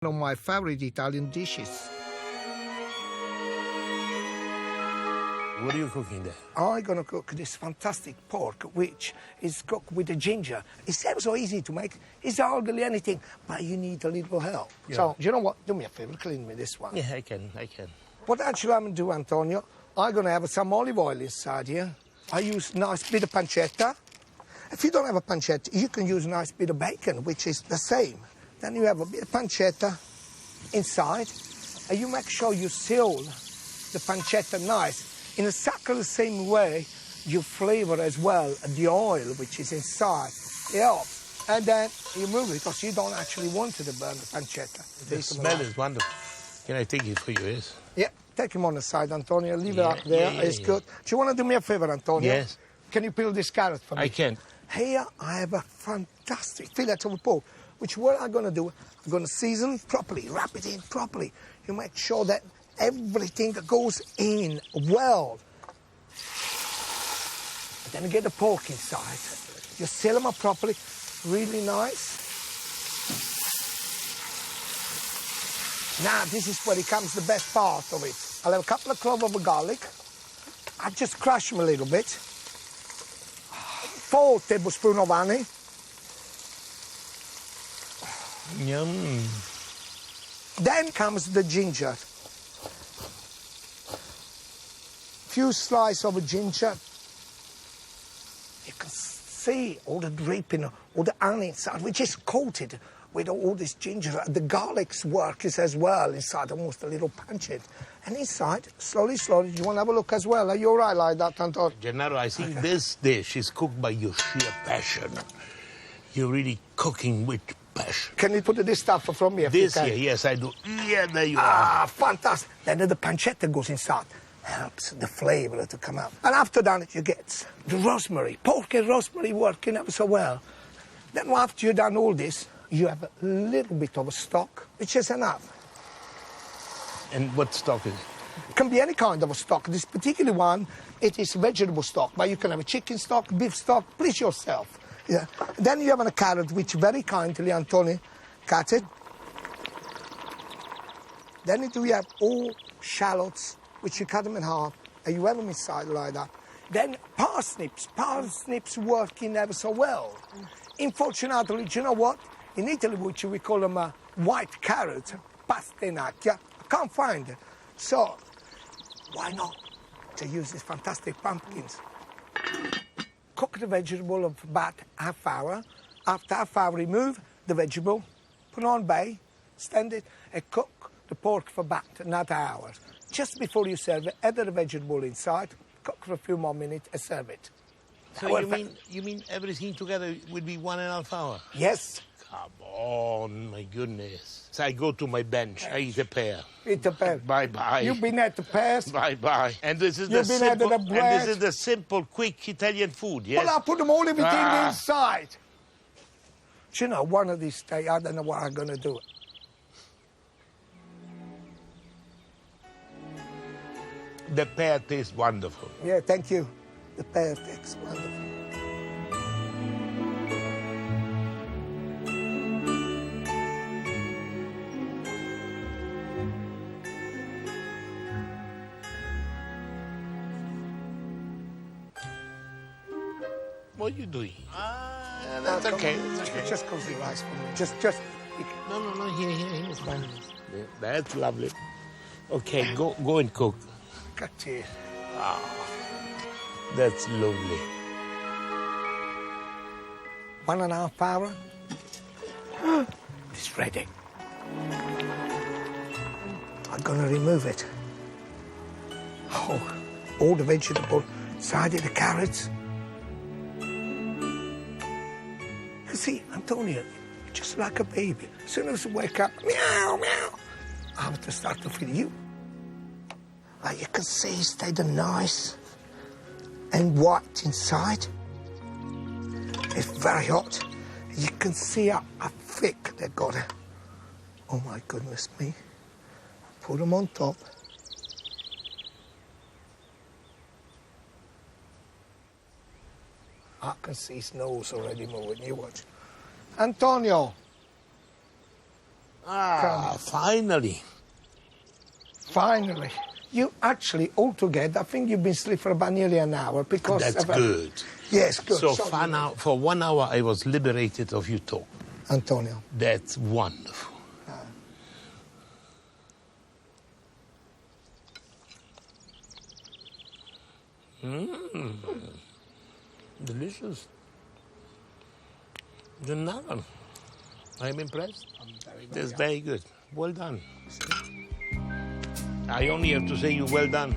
One of my favorite Italian dishes. What are you cooking there? I'm going to cook this fantastic pork, which is cooked with the ginger. It's ever so easy to make. It's hardly anything, but you need a little help. Yeah. So, you know what? Do me a favor, clean me this one. Yeah, I can. What actually I'm going to do, Antonio, I'm going to have some olive oil inside here. I use a nice bit of pancetta. If you don't have a pancetta, you can use a nice bit of bacon, which is the same. Then you have a bit of pancetta inside, and you make sure you seal the pancetta nice. In exactly the same way, you flavor as well the oil which is inside. It helps. And then you move it because you don't actually want to burn the pancetta. The smell is wonderful. Can I take it for you, yes? Yeah, take him on the side, Antonio. Leave it up there. It's good. Do you want to do me a favor, Antonio? Yes. Can you peel this carrot for me? I can. Here I have a fantastic fillet of pork, which what I'm going to do, I'm going to season properly, wrap it in properly. You make sure that everything goes in well. Then you get the pork inside. You seal them up properly, really nice. Now, this is where it comes the best part of it. I'll have a couple of cloves of garlic. I just crush them a little bit. 4 tablespoons of honey. Yum. Then comes the ginger. Few slices of ginger. You can see all the dripping, all the honey inside, which is coated with all this ginger. The garlic's work is as well inside, almost a little pancetta. And inside, slowly, you want to have a look as well. Are you all right like that, Antonio? Gennaro, I think this dish is cooked by your sheer passion. You're really cooking with passion. Can you put this stuff from here? This here, yes, I do. Yeah, there you are. Ah, fantastic. Then the pancetta goes inside. Helps the flavor to come out. And after that, you get the rosemary. Pork and rosemary working ever so well. Then after you've done all this, you have a little bit of a stock, which is enough. And what stock is it? It can be any kind of a stock. This particular one, it is vegetable stock, but you can have a chicken stock, beef stock, please yourself. Yeah. Then you have a carrot, which very kindly, Antonio, cut it. Then you have all shallots, which you cut them in half, and you have them inside like that. Then parsnips working ever so well. Unfortunately, do you know what? In Italy, which we call them white carrots, pasternacchia, I can't find it. So, why not to use these fantastic pumpkins? Cook the vegetable of about half hour. After half hour, remove the vegetable, put on bay, stand it, and cook the pork for about another hour. Just before you serve it, add the vegetable inside, cook for a few more minutes, and serve it. So you mean everything together would be 1.5 hours? Yes. Come on, my goodness. So I go to my bench, I eat a pear. Eat a pear. Bye-bye. You've been at the pears. Bye-bye. And this is You've been at the bread. simple, quick Italian food, yes? Well, I'll put them all everything inside. Do you know, one of these days, I don't know what I'm going to do. The pear tastes wonderful. Yeah, thank you. The pear tastes wonderful. What are you doing? That's okay. That's okay. Just cozy rice for me. Just. No. Here. It's fine. Yeah, that's lovely. Okay, go and cook. Cut here. That's lovely. 1.5 hours. It's ready. I'm going to remove it. Oh, all the vegetable inside of the carrots. You see, Antonio, you're just like a baby. As soon as you wake up, meow, meow, I have to start to feed you. You can see it stayed nice and white inside. It's very hot. You can see how thick they got it. Oh my goodness me. Put them on top. I can see his nose already moving. You watch. Antonio, Ah, finally. Finally. You actually, altogether, I think you've been asleep for about nearly an hour because... That's good. Yes, good. So for 1 hour, I was liberated of your talk. Antonio. That's wonderful. Delicious. Gennaro, I'm impressed. That's very good. Well done. I only have to say you well done.